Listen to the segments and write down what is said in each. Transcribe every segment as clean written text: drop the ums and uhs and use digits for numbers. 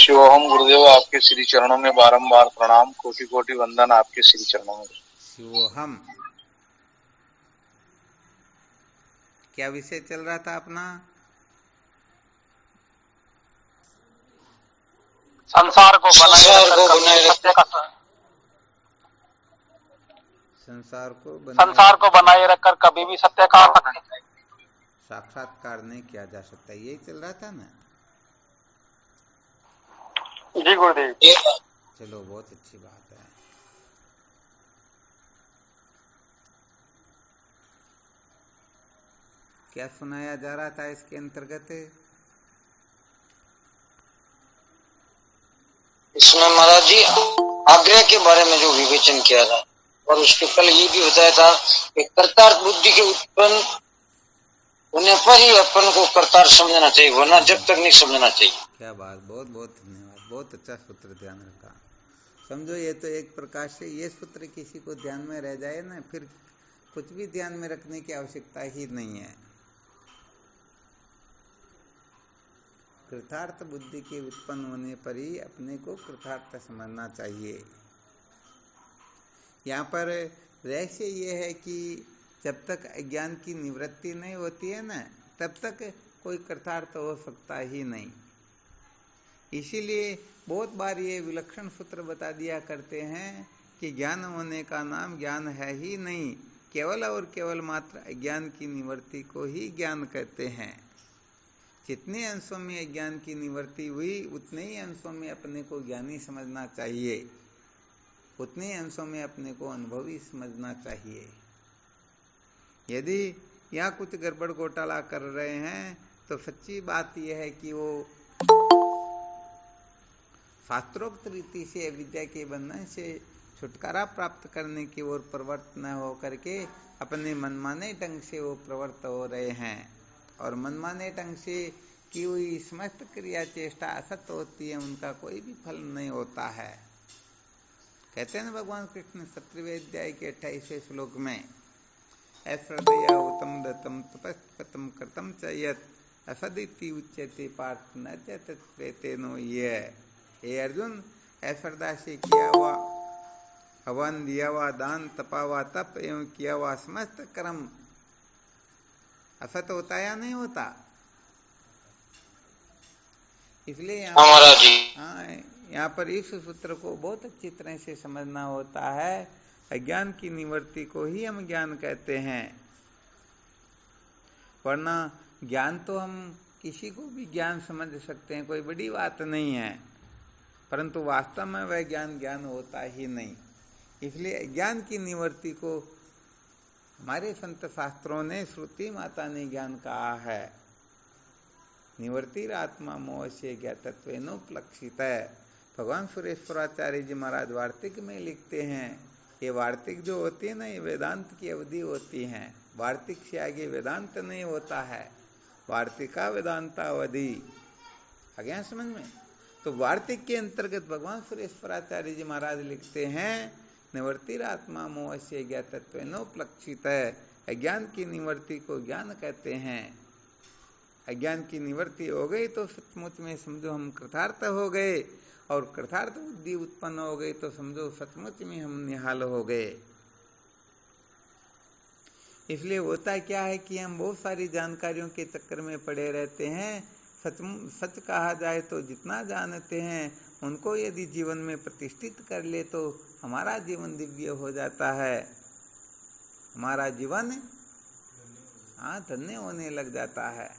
शिवोहम गुरुदेव, आपके श्री चरणों में बारंबार प्रणाम, कोटि कोटि वंदन आपके श्री चरणों में। शिवोहम। क्या विषय चल रहा था अपना? संसार को बनाए रखकर कभी भी सत्य का साक्षात्कार नहीं किया जा सकता, यही चल रहा था ना? जी गुरुदेव। चलो, बहुत अच्छी बात है। क्या सुनाया जा रहा था इसके अंतर्गत? इसमें महाराज जी आग्रह के बारे में जो विवेचन किया था, और उसके कल ये भी बताया था कि कर्तार्थ बुद्धि के उत्पन्न होने पर ही अपन को कर्तार समझना चाहिए, वरना जब तक नहीं समझना चाहिए। क्या बात, बहुत बहुत धन्यवाद, बहुत अच्छा सूत्र ध्यान रखा। समझो, ये तो एक प्रकार से ये सूत्र किसी को ध्यान में रह जाए ना, फिर कुछ भी ध्यान में रखने की आवश्यकता ही नहीं है। कृतार्थ बुद्धि के उत्पन्न होने पर ही अपने को कृतार्थ समझना चाहिए। यहाँ पर रहस्य ये है कि जब तक अज्ञान की निवृत्ति नहीं होती है ना, तब तक कोई कृतार्थ हो सकता ही नहीं। इसीलिए बहुत बार ये विलक्षण सूत्र बता दिया करते हैं कि ज्ञान होने का नाम ज्ञान है ही नहीं, केवल और केवल मात्र अज्ञान की निवृत्ति को ही ज्ञान कहते हैं। जितने अंशों में अज्ञान की निवृत्ति हुई, उतने ही अंशों में अपने को ज्ञानी समझना चाहिए, उतने अंशों में अपने को अनुभवी समझना चाहिए। यदि यहाँ कुछ गड़बड़ घोटाला कर रहे हैं तो सच्ची बात यह है कि वो शास्त्रोक्त रीति से अविद्या के बंधन से छुटकारा प्राप्त करने की ओर प्रवृत्त न हो करके अपने मनमाने ढंग से वो प्रवृत्त हो रहे हैं, और मनमाने ढंग से की हुई समस्त क्रिया चेष्टा असत होती है, उनका कोई भी फल नहीं होता है। कहते हैं ना भगवान कृष्ण 17वें अध्याय के 28वें श्लोक में, अश्रद्धया उत्तम दत्तम तपस्पतम कृतम च यत् असदिति उच्यते पार्थ न च तत्प्रेतेनो ये। हे अर्जुन, अश्रद्धा से किया हुआ हवन, दिया हुआ दान, तपा हुआ तप एवं किया हुआ समस्त कर्म असत होता या नहीं होता? इसलिए यहाँ पर इस सूत्र को बहुत अच्छी तरह से समझना होता है। अज्ञान की निवृत्ति को ही हम ज्ञान कहते हैं, वरना ज्ञान तो हम किसी को भी ज्ञान समझ सकते हैं, कोई बड़ी बात नहीं है, परंतु वास्तव में वह ज्ञान होता ही नहीं। इसलिए अज्ञान की निवृत्ति को हमारे संत शास्त्रों ने, श्रुति माता ने ज्ञान कहा है। निवर्तिरात्मा मोह से ज्ञातत्वेनोपलक्षित है। भगवान सुरेश्वराचार्य जी महाराज वार्तिक में लिखते हैं, ये वार्तिक जो होती है ना, ये वेदांत की अवधि होती है। वार्तिक से आगे वेदांत नहीं होता है, वार्तिका वेदांता अवधि। आ गया समझ में? तो वार्तिक के अंतर्गत भगवान सुरेश्वराचार्य जी महाराज लिखते हैं, निवर्तिरात्मा मोह से ज्ञातत्वेनोपलक्षित है। अज्ञान की निवृत्ति को ज्ञान कहते हैं। अज्ञान की निवृत्ति हो गई तो सचमुच में समझो हम कृतार्थ हो गए, और कृतार्थ बुद्धि उत्पन्न हो गई तो समझो सचमुच में हम निहाल हो गए। इसलिए होता क्या है कि हम बहुत सारी जानकारियों के चक्कर में पड़े रहते हैं। सच कहा जाए तो जितना जानते हैं उनको यदि जीवन में प्रतिष्ठित कर ले तो हमारा जीवन दिव्य हो जाता है, हमारा जीवन धन्य होने लग जाता है।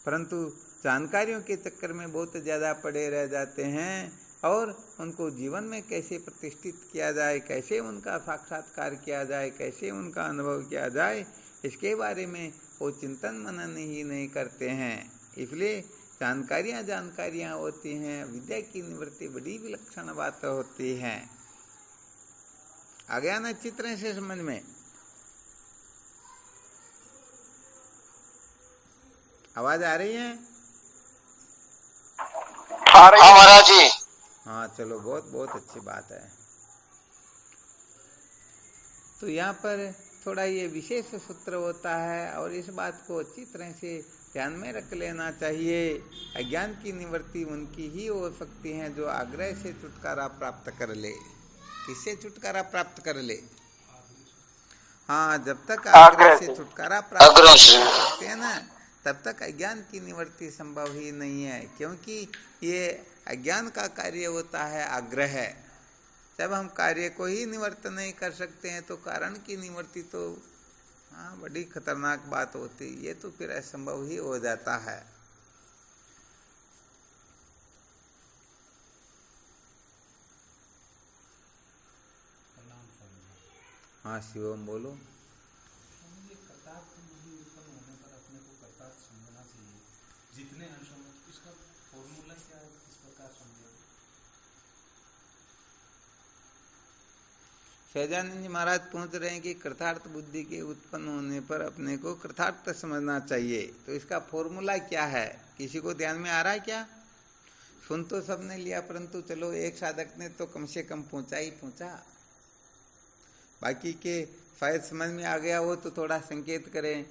परंतु जानकारियों के चक्कर में बहुत ज़्यादा पड़े रह जाते हैं, और उनको जीवन में कैसे प्रतिष्ठित किया जाए, कैसे उनका साक्षात्कार किया जाए, कैसे उनका अनुभव किया जाए, इसके बारे में वो चिंतन मनन ही नहीं करते हैं। इसलिए जानकारियाँ होती हैं, विद्या की निवृत्ति बड़ी विलक्षण बात होती है। आ गया ना चित्र से समझ में? आवाज आ रही है? महाराज जी। हाँ, चलो, बहुत बहुत अच्छी बात है। तो यहाँ पर थोड़ा ये विशेष सूत्र होता है, और इस बात को अच्छी तरह से ध्यान में रख लेना चाहिए। अज्ञान की निवृत्ति उनकी ही हो सकती है जो आग्रह से छुटकारा प्राप्त कर ले। किससे छुटकारा प्राप्त कर ले? हाँ, जब तक आग्रह से छुटकारा प्राप्त कर सकते हैं ना, तब तक अज्ञान की निवृत्ति संभव ही नहीं है, क्योंकि ये अज्ञान का कार्य होता है आग्रह। जब हम कार्य को ही निवृत्त नहीं कर सकते हैं तो कारण की निवृत्ति तो हाँ बड़ी खतरनाक बात होती, ये तो फिर असंभव ही हो जाता है। हाँ शिवम बोलो। जितने अंशों में इसका फॉर्मूला क्या है, किस प्रकार समझे? सहजानंद जी महाराज पूछ रहे हैं कि कृतार्थ बुद्धि के उत्पन्न होने पर अपने को कृतार्थ समझना चाहिए, तो इसका फॉर्मूला क्या है? किसी को ध्यान में आ रहा है क्या? सुन तो सबने लिया, परंतु चलो एक साधक ने तो कम से कम पहुंचा ही पहुंचा। बाकी के शायद समझ में आ गया हो तो थोड़ा संकेत करें।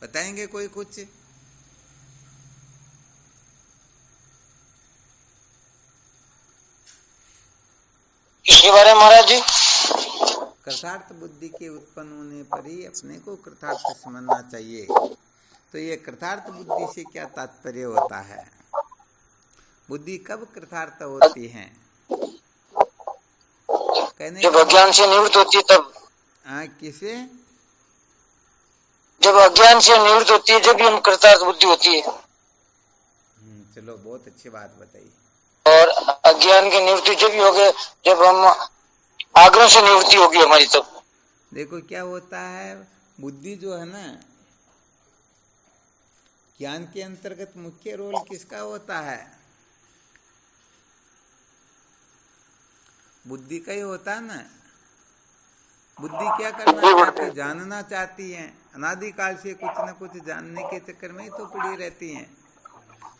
बताएंगे कोई कुछ? इसके बारे में महाराज जी? कृतार्थ बुद्धि के उत्पन्न होने पर ही अपने को कृतार्थ समझना चाहिए। तो ये कृतार्थ बुद्धि से क्या तात्पर्य होता है? बुद्धि कब कृतार्थ होती है? कहने जब अज्ञान से निवृत्त होती है तब। किसे? जब अज्ञान से निवृत्त होती है, जब हम कृतार्थ बुद्धि होती है। चलो बहुत अच्छी बात बताई। और अज्ञान की निवृत्ति जब ही होगी जब हम आग्रह से निवृत्ति होगी हमारी तब। देखो क्या होता है, बुद्धि जो है ना, ज्ञान के अंतर्गत मुख्य रोल किसका होता है? बुद्धि का ही होता है ना। बुद्धि क्या करना चाहती? जानना चाहती है। अनादिकाल से कुछ न कुछ जानने के चक्कर में ही तो पड़ी रहती हैं।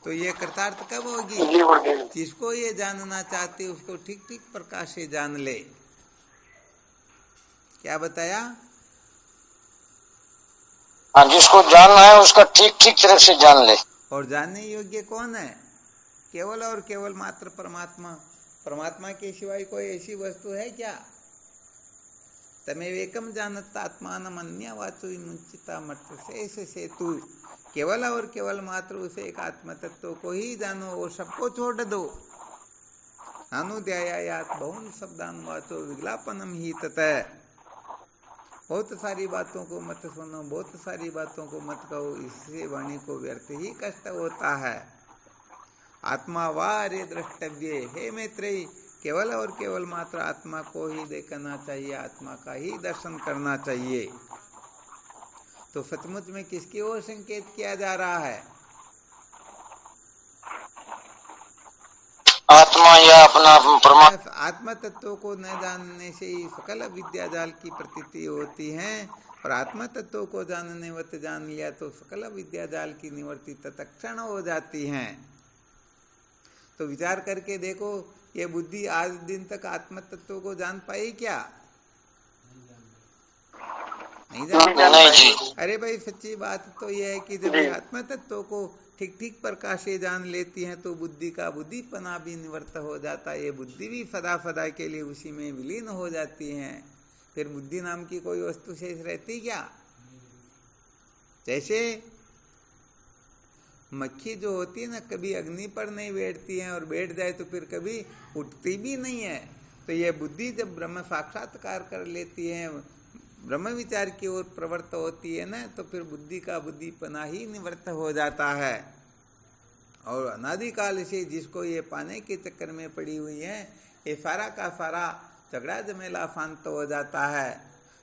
तो ये कृतार्थ कब होगी? जिसको ये जानना चाहती उसको ठीक ठीक प्रकाश से जान ले। क्या बताया? हाँ, जिसको जानना है उसका ठीक ठीक तरह से जान ले। और जानने योग्य कौन है? केवल और केवल मात्र परमात्मा। परमात्मा के सिवाय कोई ऐसी वस्तु है क्या? तमेवेकम जानत आत्मानम अन्यवाचो विमुच्यता मत से तू। केवल और केवल मात्र उसे एक आत्म तत्व को ही जानो और सबको छोड़ दो। नानुध्यायात बहुन शब्दान वाचो विज्ञापनम ही ततः। बहुत सारी बातों को मत सुनो, बहुत सारी बातों को मत कहो, इससे वाणी को व्यर्थ ही कष्ट होता है। आत्मा वार्य द्रष्टव्य। हे मैत्रेयी, केवल और केवल मात्र आत्मा को ही देखना चाहिए, आत्मा का ही दर्शन करना चाहिए। तो सचमुच में किसकी ओर संकेत किया जा रहा है? आत्मा या अपना परमात्मा। आत्मा तत्व को न जानने से ही सकल विद्या जाल की प्रतीति होती है, और आत्मा तत्व को जानने वत जान लिया तो सकल विद्या जाल की निवृत्ति तत्क्षण हो जाती है। तो विचार करके देखो, ये बुद्धि आज दिन तक आत्म तत्व को जान पाई क्या? नहीं जान पाई। अरे भाई सच्ची बात तो यह है कि जब ये आत्म तत्व को ठीक ठीक प्रकाश से जान लेती है तो बुद्धि का बुद्धिपना भी निवृत्त हो जाता है। ये बुद्धि भी सदा सदा के लिए उसी में विलीन हो जाती है। फिर बुद्धि नाम की कोई वस्तु शेष रहती क्या? जैसे मक्खी जो होती है ना, कभी अग्नि पर नहीं बैठती है, और बैठ जाए तो फिर कभी उठती भी नहीं है। तो ये बुद्धि जब ब्रह्म साक्षात्कार कर लेती है, ब्रह्म विचार की ओर प्रवृत्त होती है ना, तो फिर बुद्धि का बुद्धिपना ही निवृत्त हो जाता है। और अनादिकाल से जिसको ये पाने के चक्कर में पड़ी हुई है, ये सारा का सारा झगड़ा झमेला शांत हो जाता है।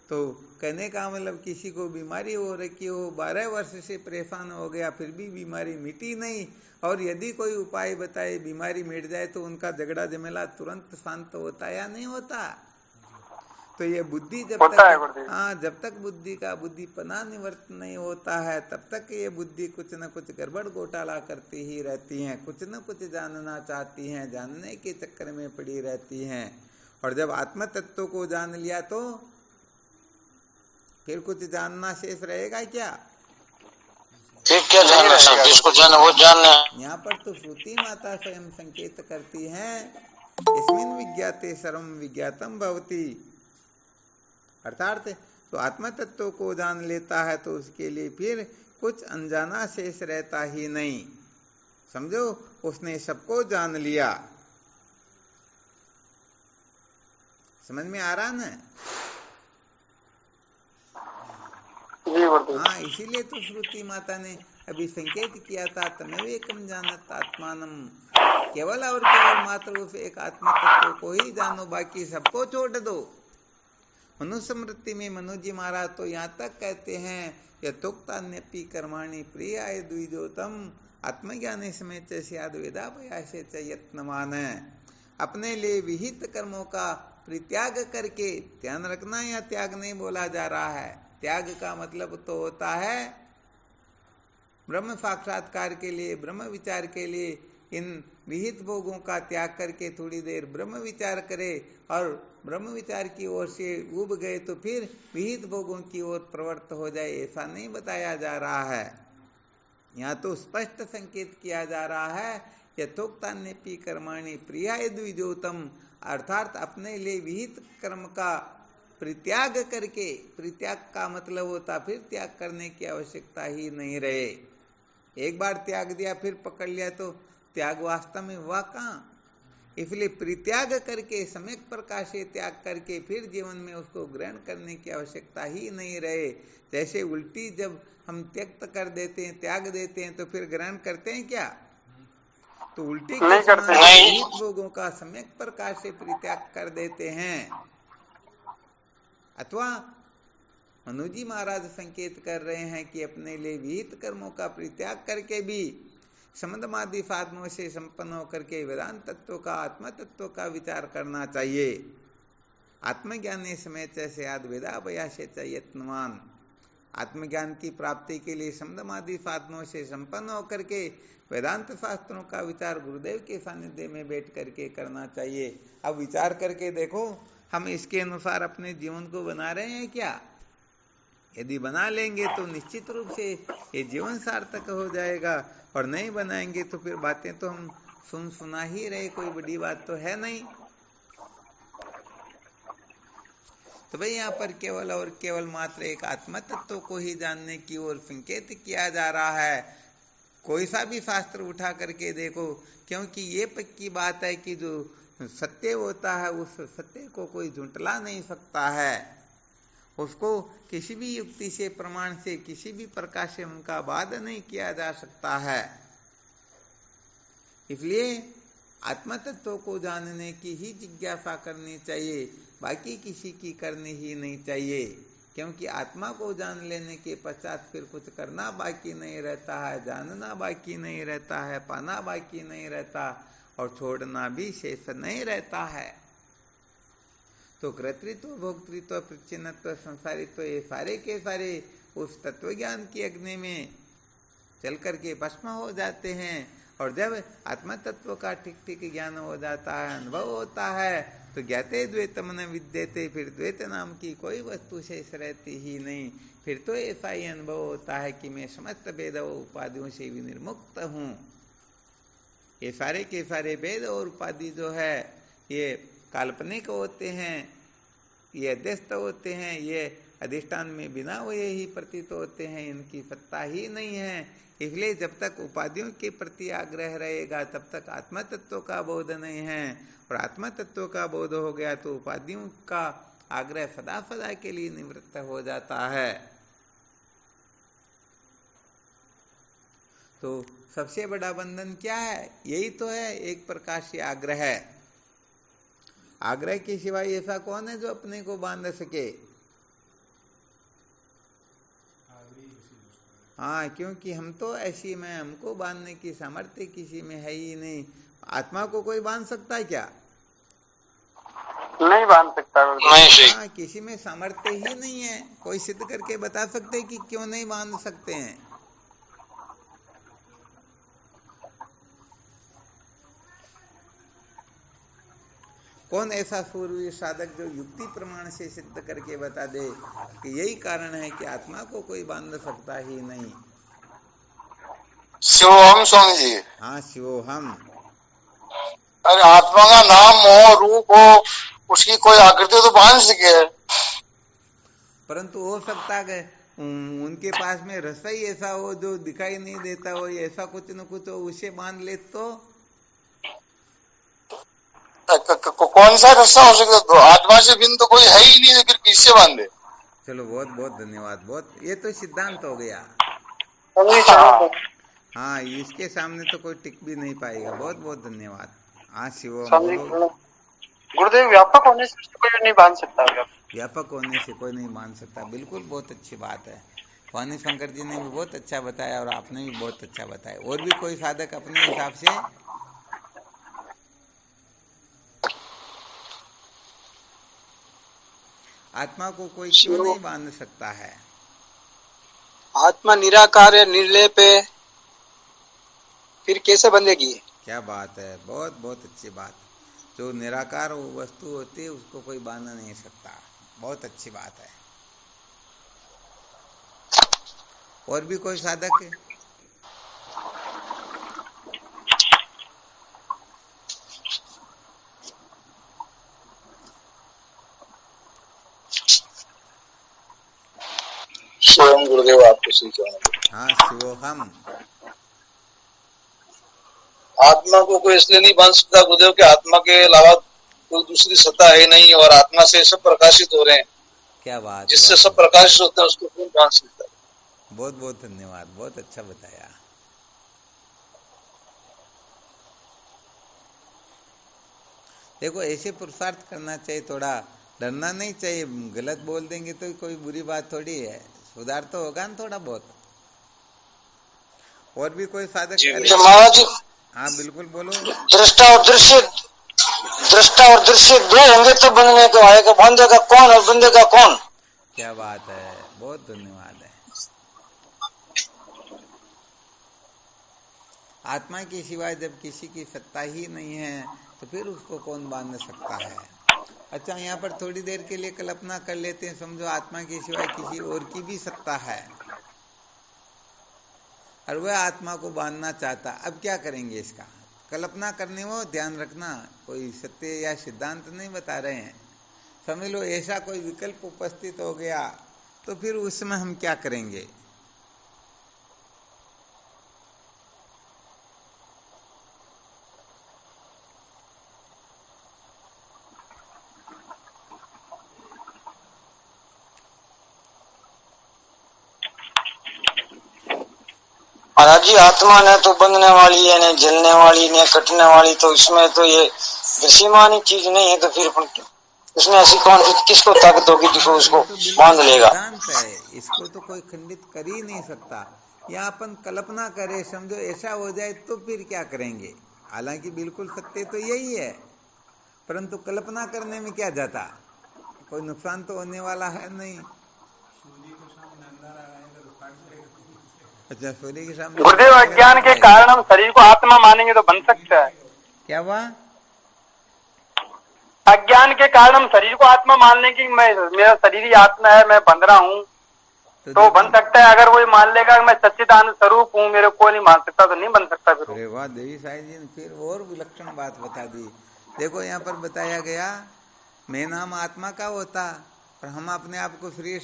तो कहने का मतलब, किसी को बीमारी हो रखी हो, 12 वर्ष से परेशान हो गया, फिर भी बीमारी मिटी नहीं, और यदि कोई उपाय बताए बीमारी मिट जाए तो उनका झगड़ा झमेला तुरंत शांत होता या नहीं होता? तो ये बुद्धि जब होता है तक, गुरुदेव। हाँ, जब तक बुद्धि का बुद्धिपना निवृत्त नहीं होता है तब तक ये बुद्धि कुछ न कुछ गड़बड़ घोटाला करती ही रहती हैं, कुछ न कुछ जानना चाहती हैं, जानने के चक्कर में पड़ी रहती हैं। और जब आत्म तत्व को जान लिया तो फिर कुछ जानना शेष रहेगा क्या? फिर क्या जानना सर, जिसको जाना वो जानना। यहाँ पर तो श्रुति माता स्वयं संकेत करती हैं, इसमिन् विज्ञाते सर्वं विज्ञातम भवति। अर्थात तो आत्म तत्व को जान लेता है तो उसके लिए फिर कुछ अनजाना शेष रहता ही नहीं। समझो, उसने सबको जान लिया। समझ में आ रहा ना? जी गुरुदेव। हाँ, इसीलिए तो श्रुति माता ने अभी संकेत किया था, तमेवेकम जानत आत्मानम, केवल और केवल मात्र उस एक आत्म तत्व को ही जानो, बाकी सबको छोड़ दो। मनुस्मृति में मनु जी महाराज तो यहाँ तक कहते हैं, यथोक्तान्यपि कर्माणि प्रियाय द्विजोतम आत्मज्ञाने समेत स्याद् वेदाभयासे च यत्नवान। अपने लिए विहित कर्मों का परित्याग करके, ध्यान रखना, यहाँ त्याग नहीं बोला जा रहा है। त्याग का मतलब तो होता है ब्रह्म साक्षात्कार के लिए, ब्रह्म विचार के लिए इन विहित भोगों का त्याग करके थोड़ी देर ब्रह्म विचार करे और ब्रह्म विचार की ओर से उब गए तो फिर विहित भोगों की ओर प्रवृत्त हो जाए, ऐसा नहीं बताया जा रहा है। यहाँ तो स्पष्ट संकेत किया जा रहा है, यथोक्तान्यपि कर्माणि प्रियाय द्विजोतम, अर्थात अपने लिए विहित कर्म का परित्याग करके, परित्याग का मतलब होता फिर त्याग करने की आवश्यकता ही नहीं रहे। एक बार त्याग दिया फिर पकड़ लिया तो त्याग वास्तव में हुआ कहाँ? इसलिए परित्याग करके, सम्यक प्रकार से त्याग करके फिर जीवन में उसको ग्रहण करने की आवश्यकता ही नहीं रहे। जैसे उल्टी जब हम त्यक्त कर देते हैं, त्याग देते हैं, तो फिर ग्रहण करते हैं क्या? तो उल्टी के समान विहित भोगों का सम्यक प्रकार से परित्याग कर देते हैं। अथवा मनुजी महाराज संकेत कर रहे हैं कि अपने लिए विहित कर्मों का परित्याग करके भी समदमादि साधनों से संपन्न होकर के वेदांत तत्व का, आत्म तत्व का विचार करना चाहिए। आत्मज्ञाने समेत स्याद् वेदाभयासे च यत्नवान। आत्मज्ञान की प्राप्ति के लिए समदमादि साधनों से संपन्न होकर के वेदांत शास्त्रों का विचार गुरुदेव के सानिध्य में बैठ करके करना चाहिए। अब विचार करके देखो, हम इसके अनुसार अपने जीवन को बना रहे हैं क्या? यदि बना लेंगे तो निश्चित रूप से ये जीवन सार्थक हो जाएगा, और नहीं बनाएंगे तो फिर बातें तो हम सुना ही रहे, कोई बड़ी बात तो है नहीं। तो भाई यहाँ पर केवल और केवल मात्र एक आत्म तत्व को ही जानने की ओर संकेत किया जा रहा है। कोई सा भी शास्त्र उठा करके देखो, क्योंकि ये पक्की बात है कि जो सत्य होता है उस सत्य को कोई झुंटला नहीं सकता है। उसको किसी भी युक्ति से, प्रमाण से, किसी भी प्रकार से उनका वाद नहीं किया जा सकता है। इसलिए आत्म तत्व को जानने की ही जिज्ञासा करनी चाहिए, बाकी किसी की करनी ही नहीं चाहिए। क्योंकि आत्मा को जान लेने के पश्चात फिर कुछ करना बाकी नहीं रहता है, जानना बाकी नहीं रहता है, पाना बाकी नहीं रहता, और छोड़ना भी शेष नहीं रहता है। तो कर्तृत्व, भोक्तृत्व, प्रच्छिन्नत्व, संसारित्व, ये सारे के सारे उस तत्वज्ञान की अग्नि में चल करके भस्म हो जाते हैं। और जब आत्म तत्व का ठीक ठीक ज्ञान हो जाता है, अनुभव होता है, तो ज्ञाते द्वैतम न विद्यते, फिर द्वैत नाम की कोई वस्तु शेष रहती ही नहीं। फिर तो ऐसा ही अनुभव होता है कि मैं समस्त भेद और उपाधियों से विनिर्मुक्त हूँ। ये सारे के सारे भेद और उपाधि जो है ये काल्पनिक होते हैं, ये अध्यस्त होते हैं, ये अधिष्ठान में बिना हुए ही प्रतीत होते हैं, इनकी सत्ता ही नहीं है। इसलिए जब तक उपाधियों के प्रति आग्रह रहेगा तब तक आत्म तत्व का बोध नहीं है, और आत्म तत्व का बोध हो गया तो उपाधियों का आग्रह सदा सदा के लिए निवृत्त हो जाता है। तो सबसे बड़ा बंधन क्या है? यही तो है, एक प्रकार से आग्रह है। आग्रह के सिवाय ऐसा कौन है जो अपने को बांध सके? हाँ, क्योंकि हम तो ऐसी में, हमको बांधने की सामर्थ्य किसी में है ही नहीं। आत्मा को कोई बांध सकता है क्या? नहीं बांध सकता गुरुदेव। नहीं सही। हाँ, किसी में सामर्थ्य ही नहीं है। कोई सिद्ध करके बता सकते कि क्यों नहीं बांध सकते हैं? कौन ऐसा सूरवीर साधक जो युक्ति प्रमाण से सिद्ध करके बता दे कि यही कारण है कि आत्मा को कोई बांध सकता ही नहीं? शिवोहम स्वामी जी। हाँ, शिवोहम। अरे आत्मा का नाम हो, रूप हो, उसकी कोई आकृति तो बांध सके। परंतु हो सकता है उनके पास में रस ही ऐसा हो जो दिखाई नहीं देता हो, ऐसा कुछ न कुछ हो, उसे बांध ले तो कौन सा रस्सा हो सकता? तो आत्मा से बिन तो कोई है ही नहीं, फिर किससे बांधे? चलो, बहुत बहुत धन्यवाद। बहुत, ये तो सिद्धांत हो गया। हाँ, इसके सामने तो कोई टिक भी नहीं पाएगा। बहुत बहुत धन्यवाद। हाँ शिवम, बोलो। गुरुदेव, व्यापक होने से कोई नहीं बांध सकता। व्यापक होने से कोई नहीं बांध सकता, बिल्कुल, बहुत अच्छी बात है। वाणी शंकर जी ने भी बहुत अच्छा बताया और आपने भी बहुत अच्छा बताया। और भी कोई साधक अपने हिसाब से? आत्मा को कोई क्यों नहीं बांध सकता है? आत्मा निराकार है, निर्लेप है, फिर कैसे बंधेगी? क्या बात है, बहुत बहुत अच्छी बात। जो निराकार वस्तु होती है उसको कोई बांध नहीं सकता। बहुत अच्छी बात है। और भी कोई साधक है? स्वयं गुरुदेव आपको सीखा। हाँ शिवोहम। आत्मा को कोई इसलिए नहीं बांध सकता गुरुदेव कि आत्मा के अलावा कोई दूसरी सत्ता है नहीं, और आत्मा से सब प्रकाशित हो रहे हैं। क्या बात, जिससे सब प्रकाशित होते हैं उसको कौन बांध सकता है? बहुत बहुत धन्यवाद, बहुत अच्छा बताया। देखो, ऐसे पुरुषार्थ करना चाहिए, थोड़ा डरना नहीं चाहिए। गलत बोल देंगे तो कोई बुरी बात थोड़ी है, सुधार तो होगा ना थोड़ा बहुत। और भी कोई साधक? महाराज जी, हाँ बिल्कुल, बोलो। दृष्टा और दृश्य दो होंगे तो बनने को आएगा। बंदेगा कौन और बंदेगा कौन? क्या बात है, बहुत धन्यवाद है। आत्मा के सिवाय जब किसी की सत्ता ही नहीं है तो फिर उसको कौन बांध सकता है? अच्छा, यहाँ पर थोड़ी देर के लिए कल्पना कर लेते हैं। समझो आत्मा के सिवाय किसी और की भी सत्ता है और वह आत्मा को बांधना चाहता, अब क्या करेंगे? इसका कल्पना करने में ध्यान रखना, कोई सत्य या सिद्धांत नहीं बता रहे हैं। समझ लो ऐसा कोई विकल्प उपस्थित हो गया तो फिर उस समय हम क्या करेंगे? महाराज जी, आत्मा ने तो बंधने वाली है, नहीं जलने वाली, नहीं कटने वाली, तो इसमें तो ये दृश्यमान चीज नहीं है, तो फिर इसमें ऐसी कौन किसको ताकत होगी जिसको उसको बांध लेगा? सिद्धांत है, इसको तो कोई खंडित कर ही नहीं सकता। या अपन कल्पना करें, समझो ऐसा हो जाए तो फिर क्या करेंगे? हालांकि बिल्कुल सत्य तो यही है, परंतु कल्पना करने में क्या जाता? कोई नुकसान तो होने वाला है नहीं। अच्छा, सूर्य के सामने गुरुदेव, अज्ञान के कारण हम शरीर को आत्मा मानेंगे तो बन सकता है। क्या हुआ? अज्ञान के कारण हम शरीर को आत्मा मान लें कि मेरा शरीर ही आत्मा है, मैं बंध रहा हूँ, तो बन सकता है। अगर वो मान लेगा कि मैं सच्चिदानंद स्वरूप हूँ, मेरे को नहीं मान सकता, तो नहीं बन सकता। फिर अरे वाह, देवी साईं जी ने फिर और विलक्षण बात बता दी। देखो, यहाँ पर बताया गया, मैं नाम आत्मा का होता और हम अपने आप को शरीर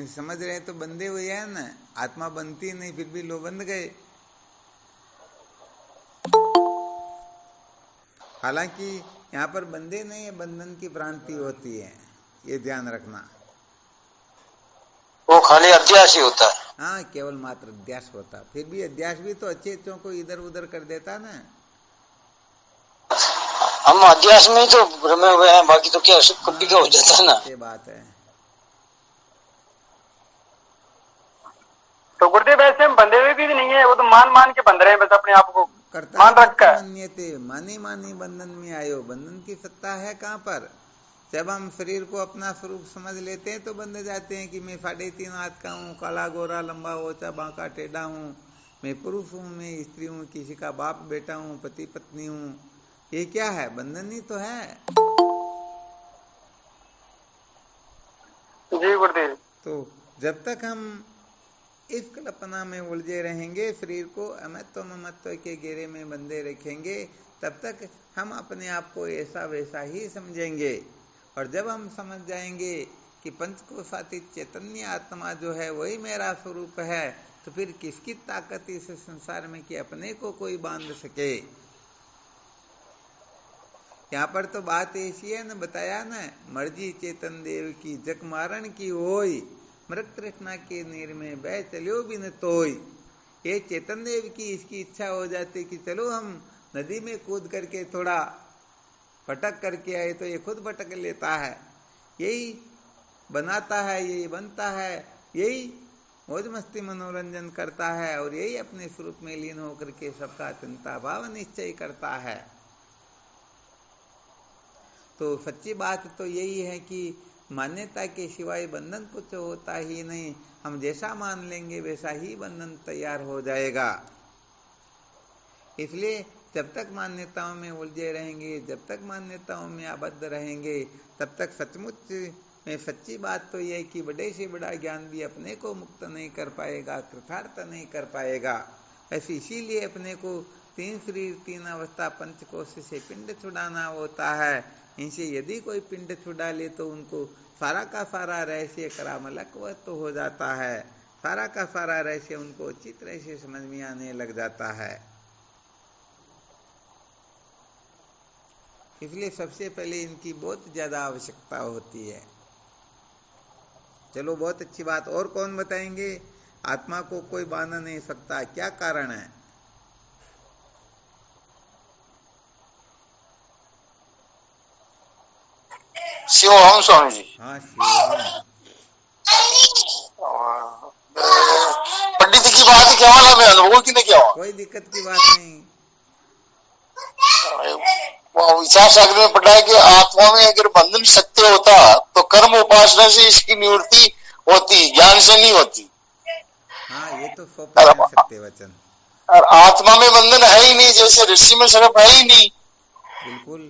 समझ रहे तो बंधे हुए हैं ना। आत्मा बनती नहीं, फिर भी लोग बंध गए। हालांकि यहाँ पर बंधे नहीं है, बंधन की भ्रांति होती है, ये ध्यान रखना। वो खाली अध्यास ही होता है। हाँ, केवल मात्र अध्यास होता। फिर भी अध्यास भी तो अच्छे अच्छों को इधर उधर कर देता ना। हम अध्यास में ही तो भ्रमे हुए हैं, बाकी तो क्या कभी का हो जाता है ना। ये बात है। तो गुरुदेव, ऐसे हम बंधे हुए भी नहीं है, वो तो मान के बंध रहे हैं, बस अपने आप को मान रखा है। मानी बंधन में आयो, बंधन की सत्ता है कहाँ पर? जब हम शरीर को अपना स्वरूप समझ लेते हैं तो बंध जाते हैं कि मैं 3.5 हाथ का हूँ, काला गोरा लंबा ऊंचा बांका टेढ़ा हूँ, मैं पुरुष हूँ, मैं स्त्री हूँ, किसी का बाप बेटा हूँ, पति पत्नी हूँ। ये क्या है? बंधन ही तो है। जी गुरुदेव। तो जब तक हम इस कल्पना में उलझे रहेंगे, शरीर को अमत्व ममत्व के घेरे में बंधे रखेंगे, तब तक हम अपने आप को ऐसा वैसा ही समझेंगे। और जब हम समझ जाएंगे कि पंचकोशातीत चैतन्य आत्मा जो है वही मेरा स्वरूप है, तो फिर किसकी ताकत इस संसार में कि अपने को कोई बांध सके। यहाँ पर तो बात ऐसी है न, बताया न, मर्जी चेतन देव की जग मारण की होई, मृत तृष्णा के नीर में बह चलियो बिन तोय। ये चेतन देव की इसकी इच्छा हो जाती कि चलो हम नदी में कूद करके थोड़ा भटक करके आए, तो ये खुद भटक लेता है, यही बनाता है, यही बनता है, यही मौज मस्ती मनोरंजन करता है, और यही अपने स्वरूप में लीन होकर के सबका चिंता भाव निश्चय करता है। तो सच्ची बात तो यही है कि मान्यता के सिवाय बंधन कुछ होता ही नहीं। हम जैसा मान लेंगे वैसा ही बंधन तैयार हो जाएगा। इसलिए जब तक मान्यताओं में उलझे रहेंगे, जब तक मान्यताओं में आबद्ध रहेंगे, तब तक सचमुच में सच्ची बात तो यह है कि बड़े से बड़ा ज्ञान भी अपने को मुक्त नहीं कर पाएगा, कृतार्थ नहीं कर पाएगा। ऐसे इसीलिए अपने को 3 शरीर 3 अवस्था पंचकोश से पिंड छुड़ाना होता है। इनसे यदि कोई पिंड छुड़ा ले तो उनको सारा का सारा रहस्य करामलकवत तो हो जाता है, सारा का सारा रहस्य उनको अच्छी तरह से समझ में आने लग जाता है। इसलिए सबसे पहले इनकी बहुत ज्यादा आवश्यकता होती है। चलो बहुत अच्छी बात। और कौन बताएंगे? आत्मा को कोई बांध नहीं सकता, क्या कारण है? शिवोहम स्वामी जी। हाँ, शिवोहम। पंडित की बात क्या वाला में अनुभव की नहीं क्या हुआ? कोई दिक्कत की बात नहीं। विचार सागर में पढ़ा है कि आत्मा में अगर बंधन सत्य होता तो कर्म उपासना से इसकी निवृत्ति होती, ज्ञान से नहीं होती। हाँ, ये तो 100% सत्य वचन। और आत्मा में बंधन है ही नहीं, जैसे ऋषि में सर्प है ही नहीं, बिल्कुल।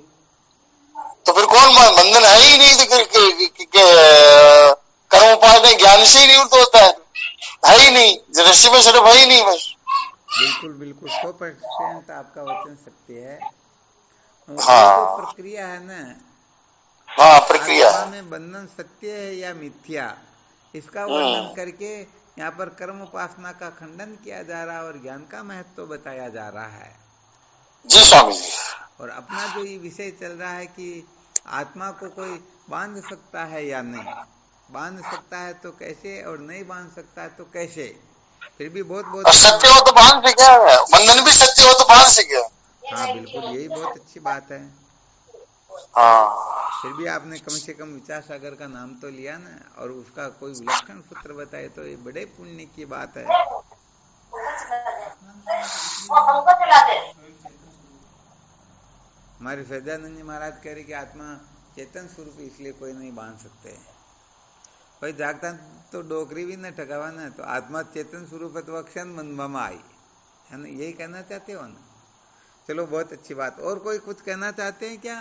तो फिर कौन बंधन है ही नहीं, तो कर्म उपासना ज्ञान से ही निवृत्त होता है ही नहीं, ऋषि में सर्प है ही नहीं बस। बिल्कुल बिल्कुल 100% आपका वचन सत्य है। हाँ, ये जो प्रक्रिया है ना, हाँ प्रक्रिया आत्मा में बंधन सत्य है या मिथ्या, इसका वर्णन करके यहाँ पर कर्म उपासना का खंडन किया जा रहा है और ज्ञान का महत्व बताया जा रहा है। जी स्वामी जी। और अपना जो ये विषय चल रहा है कि आत्मा को कोई बांध सकता है या नहीं, बांध सकता है तो कैसे, और नहीं बांध सकता है तो कैसे। फिर भी बहुत सत्य हो तो बांध से क्या है, बंधन भी सत्य हो तो बांध से क्या। हाँ बिल्कुल, यही बहुत अच्छी बात है। हाँ, फिर भी आपने कम से कम विचार सागर का नाम तो लिया ना, और उसका कोई विलक्षण सूत्र बताए तो ये बड़े पुण्य की बात है। हमारे सदानंद जी महाराज कह रहे कि आत्मा चेतन स्वरूप इसलिए कोई नहीं बांध सकते। भाई जागता तो डोकरी भी न ठगावा ना, तो आत्मा चेतन स्वरूप है तो अक्षण बंधवा आई है ना, यही कहना चाहते हो ना। चलो बहुत अच्छी बात। और कोई कुछ कहना चाहते हैं क्या?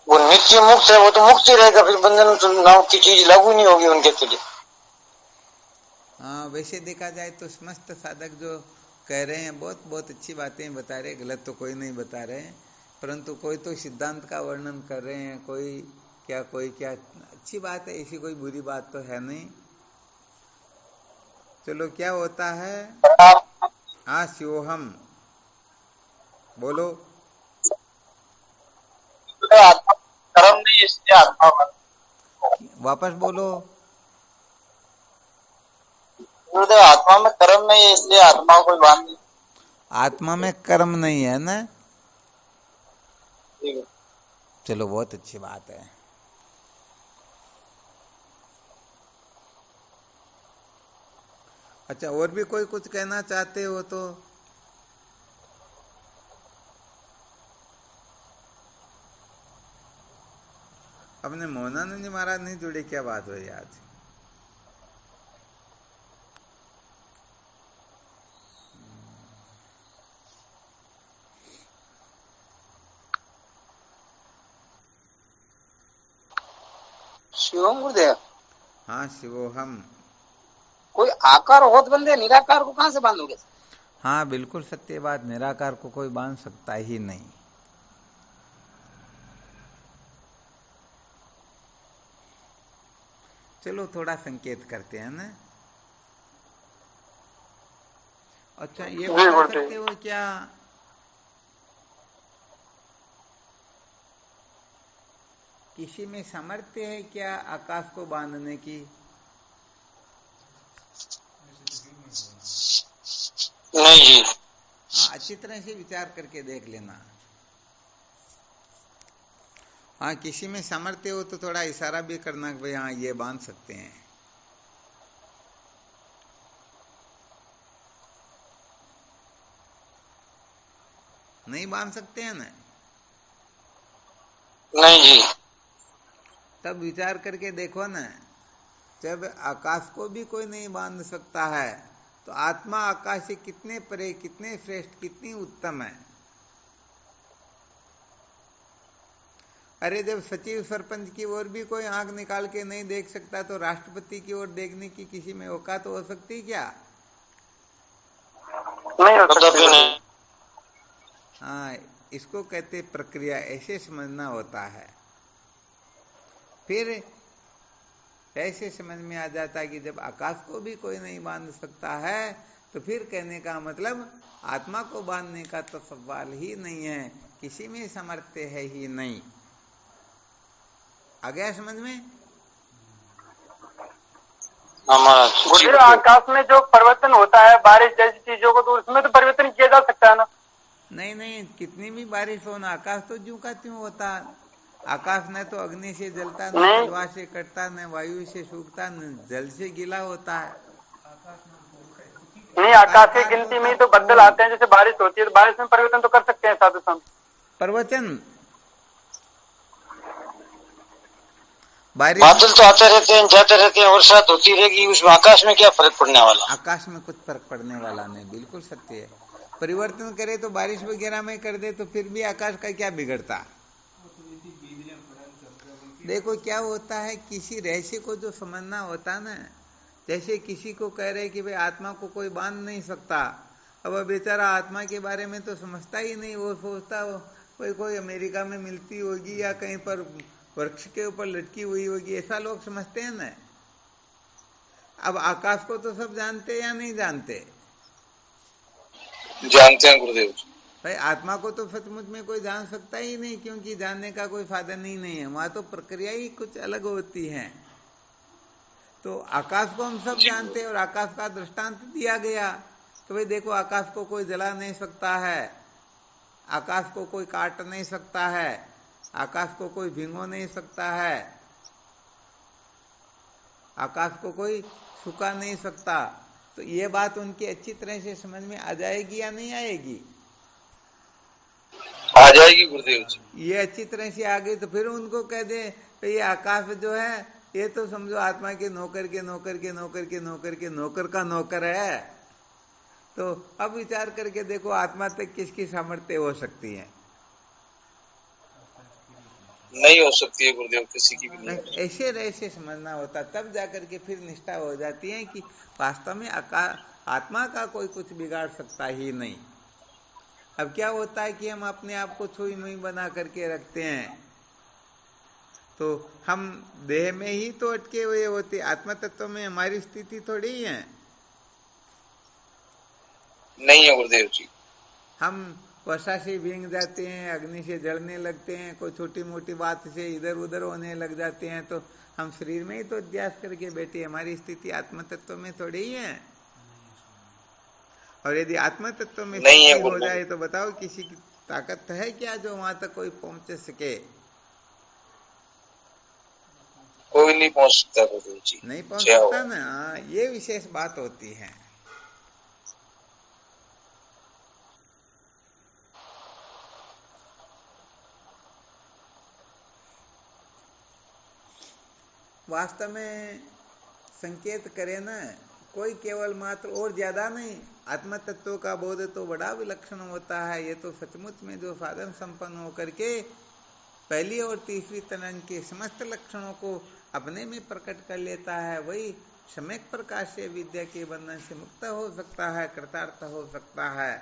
वो नित्य मुक्त है, वो तो मुक्त ही रहेगा, फिर बंधन नाम की चीज लागू नहीं होगी उनके लिए। हाँ, वैसे देखा जाए तो समस्त साधक जो कह रहे हैं बहुत बहुत अच्छी बातें बता रहे हैं, गलत तो कोई नहीं बता रहे हैं, परंतु कोई तो सिद्धांत का वर्णन कर रहे हैं, कोई क्या। अच्छी बात है, ऐसी कोई बुरी बात तो है नहीं। चलो क्या होता है? हाँ शिवोहम बोलो। कर्म नहीं इसलिए आत्मा वापस बोलो। आत्मा में कर्म नहीं है इसलिए आत्मा को बांध नहीं। आत्मा में कर्म नहीं है ना? ठीक है। चलो बहुत अच्छी बात है। अच्छा, और भी कोई कुछ कहना चाहते हो तो? अपने मोहनानंद जी महाराज नहीं जुड़े, क्या बात हुई आज? शिवम गुरुदेव, हाँ शिवोहम। कोई आकार होत बंदे निराकार को कहां से बांधोगे? हाँ बिल्कुल सत्य बात, निराकार को कोई बांध सकता ही नहीं। चलो थोड़ा संकेत करते हैं ना। अच्छा ये जी बता गुरुदेव। सकते हो क्या, किसी में सामर्थ्य है क्या आकाश को बांधने की? नहीं जी। हाँ अच्छी तरह से विचार करके देख लेना। हाँ किसी में सामर्थ्य हो तो थोड़ा इशारा भी करना कि भाई हाँ ये बांध सकते हैं। नहीं बांध सकते हैं ना? नहीं जी। तब विचार करके देखो ना, जब आकाश को भी कोई नहीं बांध सकता है तो आत्मा आकाश से कितने परे, कितने श्रेष्ठ, कितनी उत्तम है। अरे जब सचिव सरपंच की ओर भी कोई आंख निकाल के नहीं देख सकता तो राष्ट्रपति की ओर देखने की किसी में औकात हो सकती क्या? नहीं हो कदापि सकती। नहीं। हाँ इसको कहते प्रक्रिया, ऐसे समझना होता है। फिर ऐसे समझ में आ जाता है कि जब आकाश को भी कोई नहीं बांध सकता है तो फिर कहने का मतलब आत्मा को बांधने का तो सवाल ही नहीं है, किसी में सामर्थ्य है ही नहीं। आ गया समझ में? गुरुदेव आकाश में जो परिवर्तन होता है बारिश जैसी चीजों को, तो उसमें तो परिवर्तन किया जा सकता है ना? नहीं नहीं, कितनी भी बारिश हो ना, आकाश तो ज्यों का त्यों होता। आकाश न तो अग्नि से जलता, न नहीं जलवा से कटता, न वायु से सूखता, न जल से गीला होता है। नहीं, आकाश आकाश का की अर्थ गिनती में होता ही तो बदल पूर्ण। आते हैं, जैसे बारिश होती है तो बारिश में परिवर्तन तो कर सकते हैं साधु संत। प्रवचन बारिश बादल तो आते रहते हैं, जाते रहते हैं, बरसात होती रहेगी, उसमें आकाश में क्या फर्क पड़ने वाला? आकाश में कुछ फर्क पड़ने वाला नहीं, बिल्कुल सत्य है। परिवर्तन करे तो बारिश वगैरह में कर दे तो फिर भी आकाश का क्या बिगड़ता। देखो क्या होता है, किसी रहस्य को जो समझना होता ना, जैसे किसी को कह रहे कि भाई आत्मा को कोई बांध नहीं सकता, अब वह बेचारा आत्मा के बारे में तो समझता ही नहीं, वो सोचता हो कोई कोई अमेरिका में मिलती होगी या कहीं पर वृक्ष के ऊपर लटकी हुई होगी, ऐसा लोग समझते हैं ना। अब आकाश को तो सब जानते या नहीं जानते? जानते हैं गुरुदेव जी। भाई आत्मा को तो सचमुच में कोई जान सकता ही नहीं, क्योंकि जानने का कोई साधन ही नहीं है, वहां तो प्रक्रिया ही कुछ अलग होती है। तो आकाश को हम सब जानते हैं और आकाश का दृष्टांत दिया गया तो भाई देखो आकाश को कोई जला नहीं सकता है, आकाश को कोई काट नहीं सकता है, आकाश को कोई भिगो नहीं सकता है, आकाश को कोई सुखा नहीं सकता। तो ये बात उनकी अच्छी तरह से समझ में आ जाएगी या नहीं आएगी? आ जाएगी गुरुदेव जी। ये अच्छी तरह से आ गई तो फिर उनको कह दे भाई ये आकाश जो है ये तो समझो आत्मा के नौकर के नौकर के नौकर के नौकर के नौकर का नौकर है। तो अब विचार करके देखो आत्मा तक किसकी सामर्थ्य हो सकती है? नहीं हो सकती है गुरुदेव, किसी की भी नहीं हो सकती। ऐसे ऐसे समझना होता, तब जाकर के फिर निष्ठा हो जाती है कि वास्तव में आत्मा का कोई कुछ बिगाड़ सकता ही नहीं। अब क्या होता है कि हम अपने आप को छुई मुई बना करके रखते हैं, तो हम देह में ही तो अटके हुए होते, आत्म तत्व में हमारी स्थिति थोड़ी ही है। नहीं है गुरुदेव जी। हम वर्षा से भीग जाते हैं, अग्नि से जलने लगते हैं, कोई छोटी मोटी बात से इधर उधर होने लग जाते हैं, तो हम शरीर में ही तो अध्यास करके बैठे, हमारी स्थिति आत्म तत्व में थोड़ी ही है। और यदि आत्म तत्व में नहीं है स्थिति हो गुरुदेव। जाए तो बताओ किसी की ताकत है क्या जो वहां तक कोई पहुंच सके? कोई नहीं पहुंच सकता गुरुदेव जी। नहीं पहुंच जय हो। सकता ना। ये विशेष बात होती है। वास्तव में संकेत करे ना, कोई केवल मात्र और ज्यादा नहीं, आत्म तत्व का बोध तो बड़ा विलक्षण होता है। ये तो सचमुच में जो साधन संपन्न होकर के पहली और तीसरी तरंग के समस्त लक्षणों को अपने में प्रकट कर लेता है, वही सम्यक प्रकाश से विद्या के बंधन से मुक्त हो सकता है, कृतार्थ हो सकता है।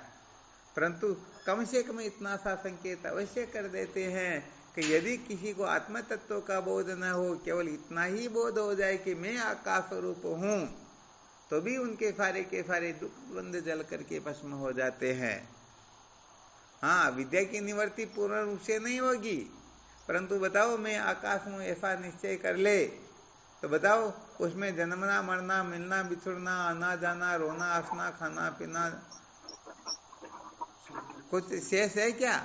परंतु कम से कम इतना सा संकेत अवश्य कर देते हैं कि यदि किसी को आत्म तत्व का बोध न हो, केवल इतना ही बोध हो जाए कि मैं आकाश स्वरूप हूं, तो भी उनके सारे के सारे दुख बंध जल करके भस्म हो जाते हैं। हाँ, विद्या की निवृत्ति पूर्ण रूप से नहीं होगी, परंतु बताओ मैं आकाश हूं ऐसा निश्चय कर ले, तो बताओ उसमें जन्मना मरना, मिलना बिछुड़ना, आना जाना, रोना हंसना, खाना पीना, कुछ शेष है क्या?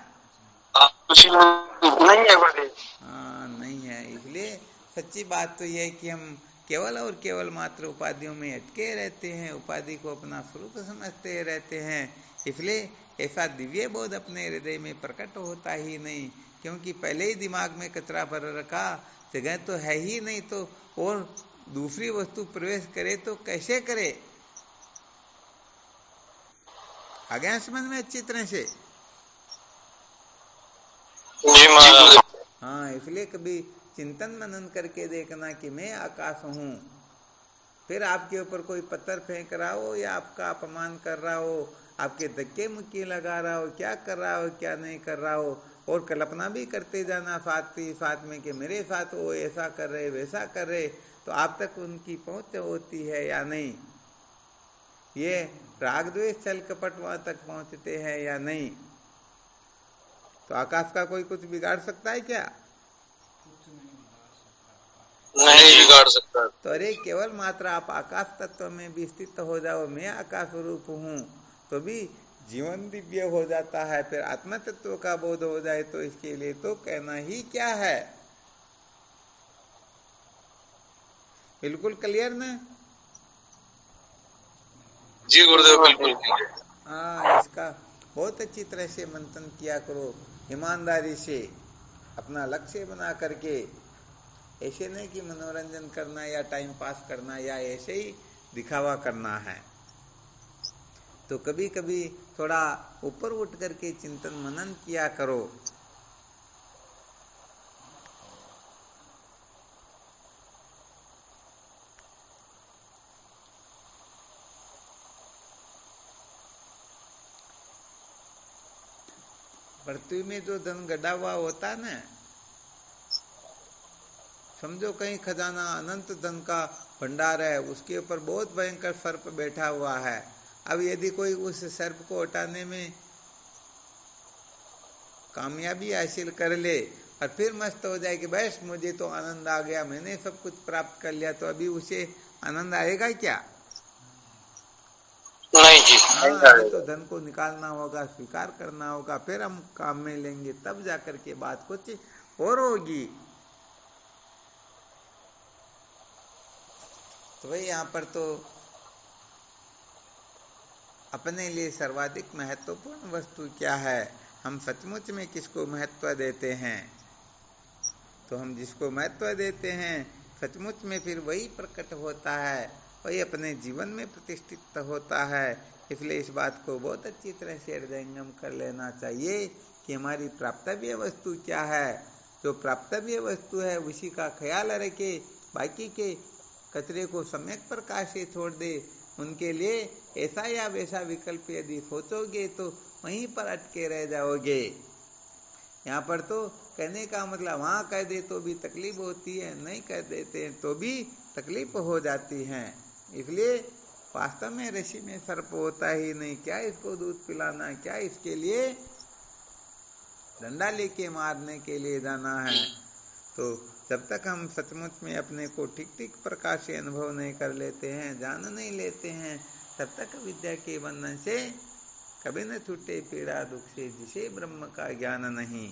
नहीं है बड़े। हाँ, नहीं है। इसलिए सच्ची बात तो यह है कि हम केवल और केवल मात्र उपाधियों में अटके रहते हैं, उपाधि को अपना स्वरूप समझते रहते हैं। इसलिए ऐसा दिव्य बोध अपने हृदय में प्रकट होता ही नहीं, क्योंकि पहले ही दिमाग में कचरा भर रखा, जगह तो है ही नहीं, तो और दूसरी वस्तु प्रवेश करे तो कैसे करे? आ गया समझ में अच्छी तरह से? हाँ, इसलिए कभी चिंतन मनन करके देखना कि मैं आकाश हूं। फिर आपके ऊपर कोई पत्थर फेंक रहा हो या आपका अपमान कर रहा हो, आपके धक्के मुक्की लगा रहा हो, क्या कर रहा हो क्या नहीं कर रहा हो, और कल्पना भी करते जाना साथ ही साथ में कि मेरे साथ वो ऐसा कर रहे वैसा कर रहे, तो आप तक उनकी पहुंच होती है या नहीं? ये राग द्वेष छल कपट वहां तक पहुंचते हैं या नहीं? तो आकाश का कोई कुछ बिगाड़ सकता है क्या? नहीं बिगाड़ सकता। तो अरे केवल मात्र आप आकाश तत्व में भी स्थित हो जाओ, मैं आकाश रूप हूं, तो भी जीवन दिव्य हो जाता है। फिर आत्म तत्व का बोध हो जाए तो इसके लिए तो कहना ही क्या है। बिल्कुल क्लियर ना? जी गुरुदेव, बिल्कुल क्लियर। हाँ, इसका बहुत अच्छी तरह से मंथन किया करो, ईमानदारी से अपना लक्ष्य बना करके। ऐसे नहीं कि मनोरंजन करना या टाइम पास करना या ऐसे ही दिखावा करना है। तो कभी कभी थोड़ा ऊपर उठ करके चिंतन मनन किया करो। पृथ्वी में जो धन गड़ा हुआ होता है ना, समझो कहीं खजाना अनंत धन का भंडार है, उसके ऊपर बहुत भयंकर सर्प बैठा हुआ है। अब यदि कोई उस सर्प को हटाने में कामयाबी हासिल कर ले और फिर मस्त हो जाए कि बस मुझे तो आनंद आ गया, मैंने सब कुछ प्राप्त कर लिया, तो अभी उसे आनंद आएगा क्या? नहीं जी। हाँ, अभी तो धन को निकालना होगा, स्वीकार करना होगा, फिर हम काम में लेंगे, तब जाकर के बात कुछ और होगी। तो भाई यहाँ पर तो अपने लिए सर्वाधिक महत्वपूर्ण वस्तु क्या है, हम सचमुच में किसको महत्व देते हैं? तो हम जिसको महत्व देते हैं सचमुच में फिर वही प्रकट होता है, वही अपने जीवन में प्रतिष्ठित होता है। इसलिए इस बात को बहुत अच्छी तरह से हृदयंगम कर लेना चाहिए कि हमारी प्राप्तव्य वस्तु क्या है। जो प्राप्तव्य वस्तु है उसी का ख्याल रखे, बाकी के कचरे को सम्यक प्रकार से छोड़ दे। उनके लिए ऐसा या वैसा विकल्प यदि सोचोगे तो वहीं पर अटके रह जाओगे। यहाँ पर तो कहने का मतलब वहाँ कह दे तो भी तकलीफ होती है, नहीं कह देते तो भी तकलीफ हो जाती है। इसलिए वास्तव में ऋषि में सर्प होता ही नहीं, क्या इसको दूध पिलाना, क्या इसके लिए डंडा लेके मारने के लिए जाना है। तो जब तक हम सचमुच में अपने को ठीक ठीक प्रकार से अनुभव नहीं कर लेते हैं, जान नहीं लेते हैं, तब तक विद्या के बंधन से कभी न छूटे पीड़ा दुख से, जिसे ब्रह्म का ज्ञान नहीं।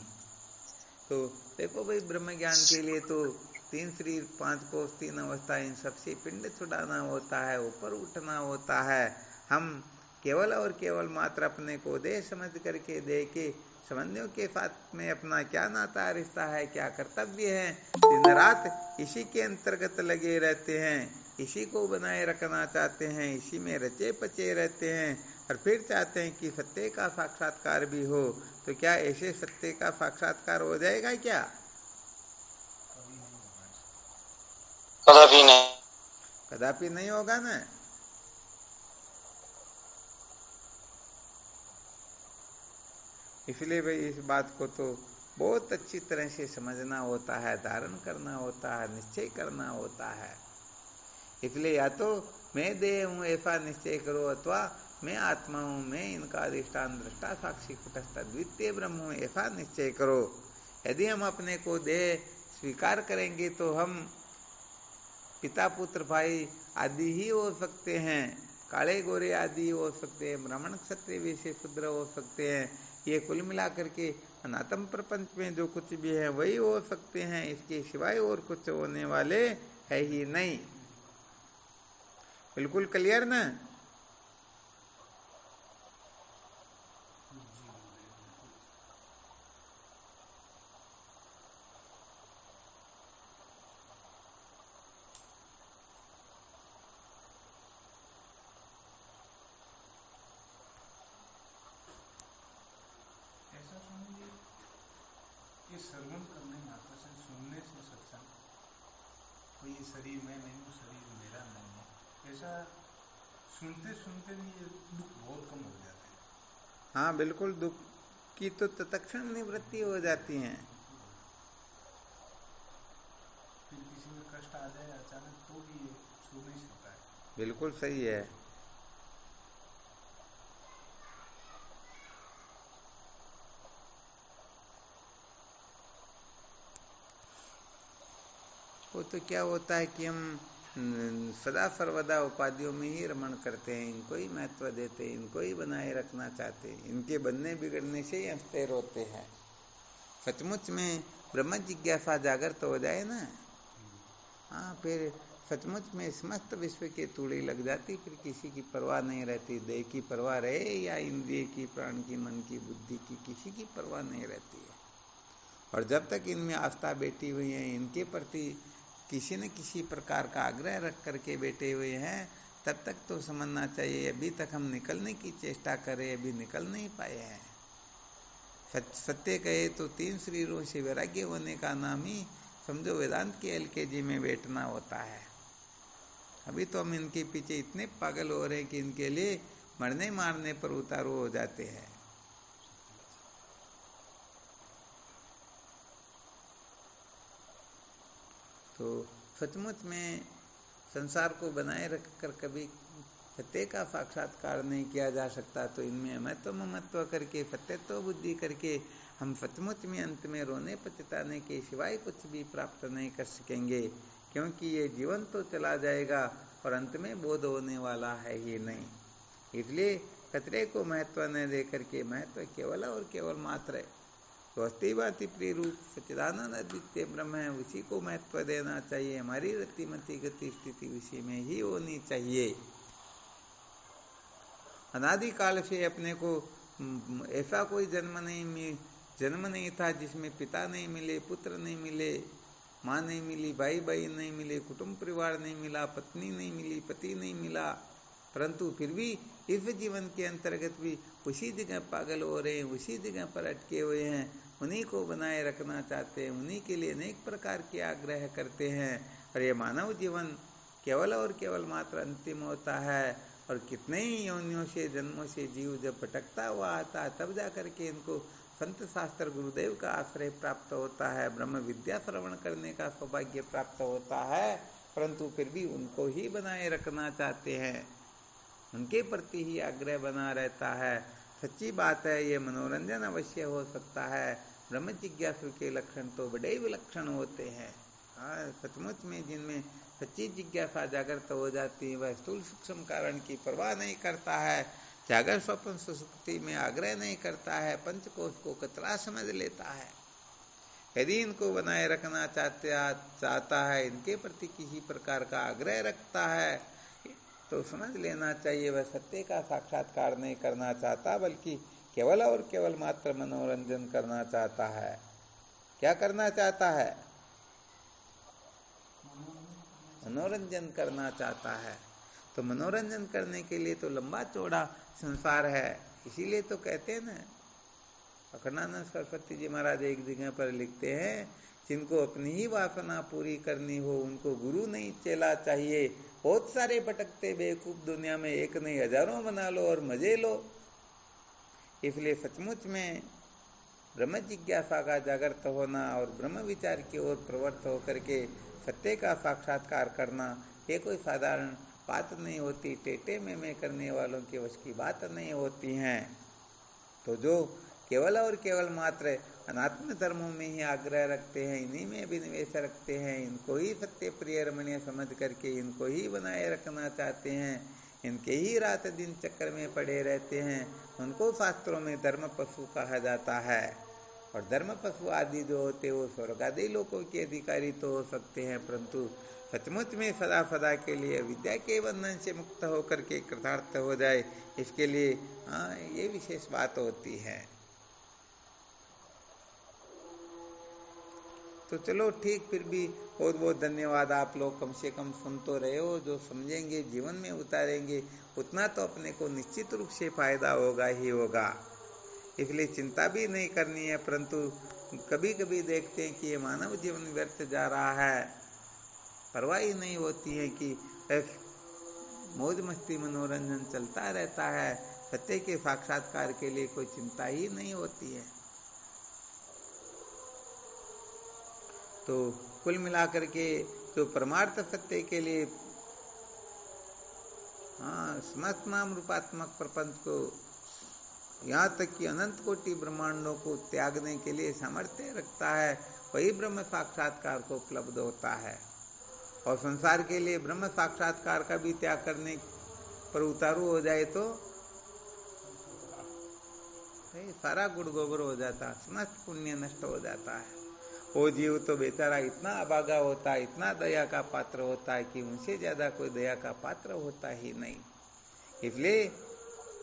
तो देखो भाई, ब्रह्म ज्ञान के लिए तो 3 शरीर 5 कोष 3 अवस्था, इन सबसे पिंड छुड़ाना होता है, ऊपर उठना होता है। हम केवल और केवल मात्र अपने को देह समझ करके देखे संबंधियों के साथ में अपना क्या नाता रिश्ता है, क्या कर्तव्य है, दिन रात इसी के अंतर्गत लगे रहते हैं, इसी को बनाए रखना चाहते हैं, इसी में रचे पचे रहते हैं और फिर चाहते हैं कि सत्य का साक्षात्कार भी हो। तो क्या ऐसे सत्य का साक्षात्कार हो जाएगा क्या? कदापि नहीं, कदापि नहीं होगा ना। इसलिए भाई इस बात को तो बहुत अच्छी तरह से समझना होता है, धारण करना होता है, निश्चय करना होता है। इसलिए या तो मैं देह हूं ऐसा निश्चय करो, अथवा मैं आत्मा हूं, मैं इनका अधिष्ठान दृष्टा साक्षी कुटस्थ द्वितीय ब्रह्म हूं ऐसा निश्चय करो। यदि हम अपने को देह स्वीकार करेंगे तो हम पिता पुत्र भाई आदि ही हो सकते हैं, काले गोरे आदि हो सकते हैं, ब्राह्मण क्षत्रिय वैश्य शूद्र हो सकते हैं। ये कुल मिलाकर के अनात्म प्रपंच में जो कुछ भी है वही हो सकते हैं, इसके सिवाय और कुछ होने वाले है ही नहीं। बिल्कुल क्लियर ना? ऐसा समझिए कि श्रवण करने मात्र से, सुनने से सत्संग, तो ये शरीर मैं नहीं हूँ, शरीर मेरा नहीं है, ऐसा सुनते सुनते भी ये दुख बहुत कम हो जाते हैं। हाँ बिल्कुल, दुख की तो तत्क्षण निवृत्ति हो जाती है। फिर किसी में कष्ट आ जाए अचानक तो भी ये छू नहीं सकता है। बिल्कुल सही है। वो तो क्या होता है कि हम सदा सर्वदा उपाधियों में ही रमण करते हैं, इनको ही महत्व देते हैं, इनको ही बनाए रखना चाहते हैं, इनके बनने बिगड़ने से ही अस्थिर होते हैं। सचमुच में ब्रह्म जिज्ञासा जागृत हो जाए ना, हाँ फिर सचमुच में समस्त विश्व की तूड़ी लग जाती, फिर किसी की परवाह नहीं रहती। देह की परवाह रहे या इंद्रिय की, प्राण की, मन की, बुद्धि की, किसी की परवाह नहीं रहती है। और जब तक इनमें आस्था बैठी हुई है, इनके प्रति किसी न किसी प्रकार का आग्रह रख करके बैठे हुए हैं, तब तक तो समझना चाहिए अभी तक हम निकलने की चेष्टा करें, अभी निकल नहीं पाए हैं। सत्य कहे तो 3 शरीरों से वैराग्य होने का नाम ही समझो वेदांत के LKG में बैठना होता है। अभी तो हम इनके पीछे इतने पागल हो रहे हैं कि इनके लिए मरने मारने पर उतारू हो जाते हैं। तो सचमुच में संसार को बनाए रखकर कभी सत्य का साक्षात्कार नहीं किया जा सकता, तो इनमें अमत्व ममत्व करके, सत्यत्व बुद्धि करके हम सचमुच में अंत में रोने पछताने के सिवाय कुछ भी प्राप्त नहीं कर सकेंगे, क्योंकि ये जीवन तो चला जाएगा और अंत में बोध होने वाला है ही नहीं। इसलिए कचरे को महत्व न दे करके महत्व केवल और केवल मात्र है तो अस्तिवाति प्रिय रूप सच्चिदानंद अद्वितीय ब्रह्म है, उसी को महत्व देना चाहिए। हमारी रतिमति गति स्थिति उसी में ही होनी चाहिए। अनादिकाल से अपने को ऐसा कोई जन्म नहीं था जिसमें पिता नहीं मिले, पुत्र नहीं मिले, माँ नहीं मिली, भाई बहन नहीं मिले, कुटुंब परिवार नहीं मिला, पत्नी नहीं मिली, पति नहीं मिला, परंतु फिर भी इस जीवन के अंतर्गत भी उसी जगह पागल हो रहे हैं, उसी जगह पर अटके हुए हैं, उन्हीं को बनाए रखना चाहते हैं, उन्हीं के लिए अनेक प्रकार के आग्रह करते हैं। और ये मानव जीवन केवल और केवल मात्र अंतिम होता है। और कितने ही योनियों से, जन्मों से जीव जब भटकता हुआ आता है, तब जा करके इनको संत शास्त्र गुरुदेव का आश्रय प्राप्त होता है, ब्रह्म विद्या श्रवण करने का सौभाग्य प्राप्त होता है, परंतु फिर भी उनको ही बनाए रखना चाहते हैं, उनके प्रति ही आग्रह बना रहता है। सच्ची बात है, ये मनोरंजन अवश्य हो सकता है, ब्रह्म जिज्ञासु के लक्षण तो बड़े विलक्षण होते हैं। हाँ, सचमुच में जिनमें सच्ची जिज्ञासा जागृत हो जाती है, वह स्थूल सूक्ष्म कारण की परवाह नहीं करता है, जागर स्वप्न सुसुप्ति में आग्रह नहीं करता है, पंचकोश को कचरा समझ लेता है। यदि इनको बनाए रखना चाहता है, इनके प्रति किसी प्रकार का आग्रह रखता है, तो समझ लेना चाहिए वह सत्य का साक्षात्कार नहीं करना चाहता, बल्कि केवल और केवल मात्र मनोरंजन करना चाहता है। क्या करना चाहता है? मनोरंजन करना चाहता है। तो मनोरंजन करने के लिए तो लंबा चौड़ा संसार है। इसीलिए तो कहते हैं ना, अखंडानंद सरस्वती जी महाराज एक जगह पर लिखते हैं, जिनको अपनी ही वासना पूरी करनी हो उनको गुरु नहीं चेला चाहिए। बहुत सारे भटकते बेवकूफ दुनिया में एक नहीं हजारों बना लो और मजे लो। इसलिए सचमुच में ब्रह्म जिज्ञासा का जागृत होना और ब्रह्म विचार की ओर प्रवृत्त होकर के सत्य का साक्षात्कार करना ये कोई साधारण बात नहीं होती। टेटे में करने वालों के वश की बात नहीं होती हैं। तो जो केवल और केवल मात्र अनात्म धर्मों में ही आग्रह रखते हैं, इन्हीं में अभिनिवेश रखते हैं, इनको ही सत्य प्रिय रमणीय समझ करके इनको ही बनाए रखना चाहते हैं, इनके ही रात दिन चक्कर में पड़े रहते हैं, उनको शास्त्रों में धर्म पशु कहा जाता है। और धर्म पशु आदि जो होते हैं वो स्वर्ग आदि लोकों के अधिकारी तो हो सकते हैं, परंतु सचमुच में सदा सदा के लिए विद्या के बंधन से मुक्त होकर के कृतार्थ हो जाए, इसके लिए ये विशेष बात होती है। तो चलो ठीक, फिर भी बहुत बहुत धन्यवाद। आप लोग कम से कम सुन तो रहे हो, जो समझेंगे जीवन में उतारेंगे उतना तो अपने को निश्चित रूप से फायदा होगा ही होगा। इसलिए चिंता भी नहीं करनी है, परंतु कभी कभी देखते हैं कि ये मानव जीवन व्यर्थ जा रहा है, परवाह ही नहीं होती है कि मौज मस्ती मनोरंजन चलता रहता है, सत्य के साक्षात्कार के लिए कोई चिंता ही नहीं होती है। तो कुल मिलाकर के जो परमार्थ सत्य के लिए समस्त नाम रूपात्मक प्रपंच को, यहाँ तक कि अनंत कोटि ब्रह्मांडों को त्यागने के लिए सामर्थ्य रखता है, वही ब्रह्म साक्षात्कार को उपलब्ध होता है। और संसार के लिए ब्रह्म साक्षात्कार का भी त्याग करने पर उतारू हो जाए तो सारा गुड़ गोबर हो जाता, समस्त पुण्य नष्ट हो जाता है। वो जीव तो बेचारा इतना अभागा होता है, इतना दया का पात्र होता है कि उनसे ज्यादा कोई दया का पात्र होता ही नहीं। इसलिए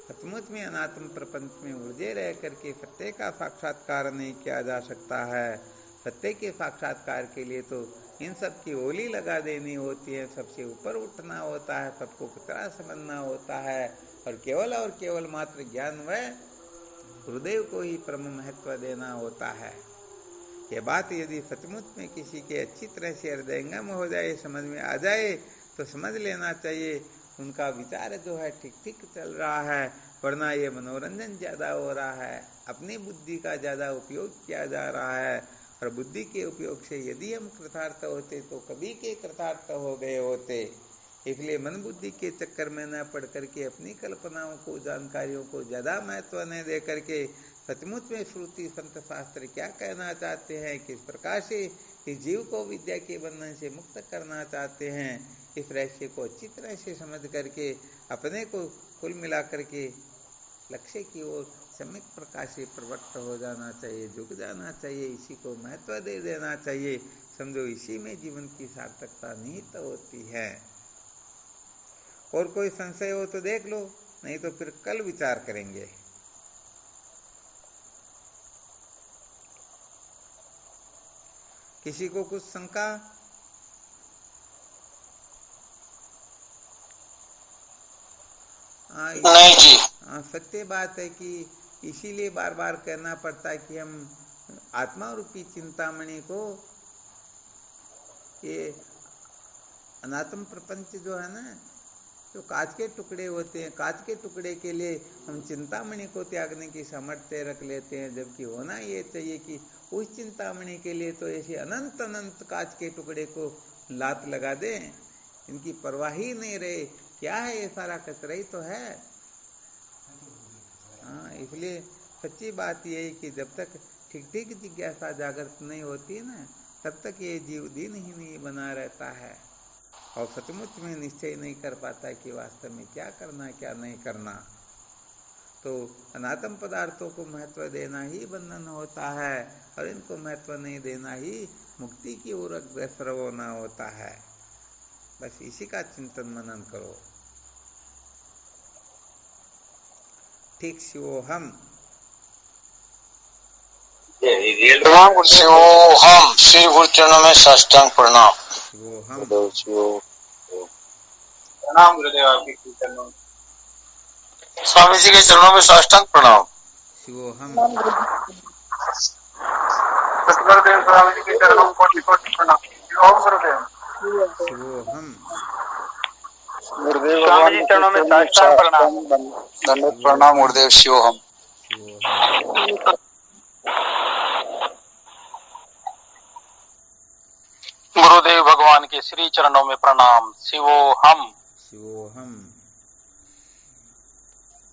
सचमुच में अनात्म प्रपंच में उलझे रह करके सत्य का साक्षात्कार नहीं किया जा सकता है। सत्य के साक्षात्कार के लिए तो इन सब की ओली लगा देनी होती है, सबसे ऊपर उठना होता है, सबको कितना समझना होता है, और केवल मात्र ज्ञान व गुरुदेव को ही परम महत्व देना होता है। ये बात यदि सचमुच में किसी के अच्छी तरह से हृदयंगम हो जाए, समझ में आ जाए, तो समझ लेना चाहिए उनका विचार जो है ठीक ठीक चल रहा है, वरना ये मनोरंजन ज्यादा हो रहा है, अपनी बुद्धि का ज्यादा उपयोग किया जा रहा है। और बुद्धि के उपयोग से यदि हम कृतार्थ होते तो कभी के कृतार्थ हो गए होते। इसलिए मन बुद्धि के चक्कर में न पड़ करके अपनी कल्पनाओं को, जानकारियों को ज्यादा महत्व न दे करके सचमुच में श्रुति संत शास्त्र क्या कहना चाहते हैं, किस प्रकार से इस जीव को विद्या के बंधन से मुक्त करना चाहते हैं, इस रहस्य को अच्छी तरह से समझ करके अपने को कुल मिला करके लक्ष्य की ओर सम्यक प्रकार से प्रवृत्त हो जाना चाहिए, झुक जाना चाहिए, इसी को महत्व दे देना चाहिए। समझो इसी में जीवन की सार्थकता निहित होती है। और कोई संशय हो तो देख लो, नहीं तो फिर कल विचार करेंगे। किसी को कुछ शंका? नहीं जी। सत्य बात है कि इसीलिए बार बार कहना पड़ता है कि हम आत्मा रूपी चिंतामणि को, ये अनात्म प्रपंच जो है ना, जो कांच के टुकड़े होते हैं, कांच के टुकड़े के लिए हम चिंतामणि को त्यागने की सामर्थ्य रख लेते हैं, जबकि होना ये चाहिए कि उस चिंतामणि के लिए तो ऐसे अनंत अनंत कांच के टुकड़े को लात लगा दें, इनकी परवाह ही नहीं रहे। क्या है ये सारा कचरा ही तो है। इसलिए सच्ची बात यह है कि जब तक ठीक ठीक जिज्ञासा जागृत नहीं होती ना, तब तक ये जीव दिन ही नहीं बना रहता है और सचमुच में निश्चय नहीं कर पाता कि वास्तव में क्या करना क्या नहीं करना। तो अनात्म पदार्थों को महत्व देना ही बंधन होता है, और इनको महत्व नहीं देना ही मुक्ति की ओर अग्रसर होना होता है। बस इसी का चिंतन मनन करो। ठीक शिवोहम प्रणाम शिवोहम। श्री गुरु चरणों में साष्टांग प्रणाम। शिवोहम। प्रणाम गुरुदेव आपके चरणों में। स्वामी जी के चरणों में साष्टांग प्रणाम। शिवोहम। सतगुरुदेव स्वामी जी के चरणों में कोटि कोटि प्रणाम। ओम गुरुदेव। शिवोहम। गुरुदेव स्वामी जी चरणों में साष्टांग प्रणाम। दंडवत प्रणाम गुरुदेव शिवोहम। शिवोहम। गुरुदेव भगवान के श्री चरणों में प्रणाम। शिवोहम। शिवोहम।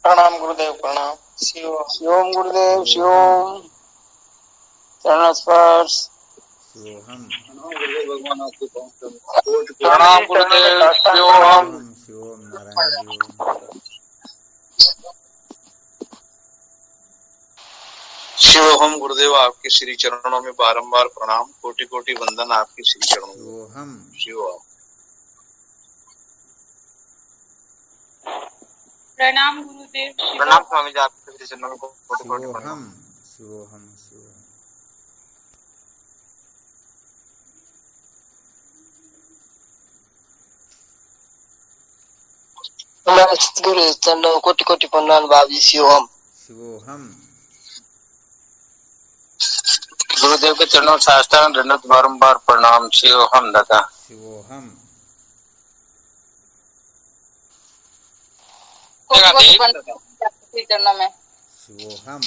प्रणाम गुरुदेव प्रणाम। शिवोम गुरुदेव शिवोम। चरण स्पर्श। शिवोहम। भगवान आपको प्रणाम गुरुदेव शिवोहम। ओम शिवोम नारायण जी ओम। शिवोहम गुरुदेव आपके श्री चरणों में बारंबार प्रणाम, कोटि कोटि वंदन आपके श्री चरणों में। शिवोहम। शिवोहम। प्रणाम गुरुदेव। प्रणाम स्वामी जी आपके श्री चरणों में कोटि कोटि प्रणाम। शिवोहम। शिवोहम। शिवोहम। गुरु चरणों कोटि कोटि प्रणाम बाबी शिवोहम। शिवोहम। गुरुदेव के चरणों साष्टांग दंडवत बारंबार प्रणाम। शिवोहम दादा। शिवोहम। चरणों में शिवोहम।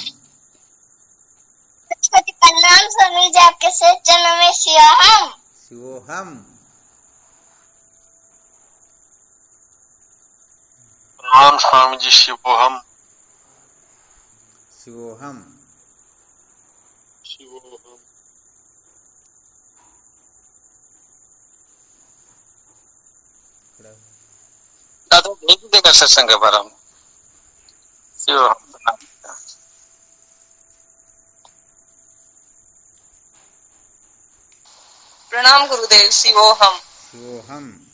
प्रणाम स्वामी जी आपके श्री चरणों में। शिवोहम। शिवोहम। प्रणाम स्वामी जी शिवोहम। शिवोहम। दादा भेज देगा सत्संग के बारे में। शिवोहम। प्रणाम गुरुदेव। शिवोहम। शिवोहम।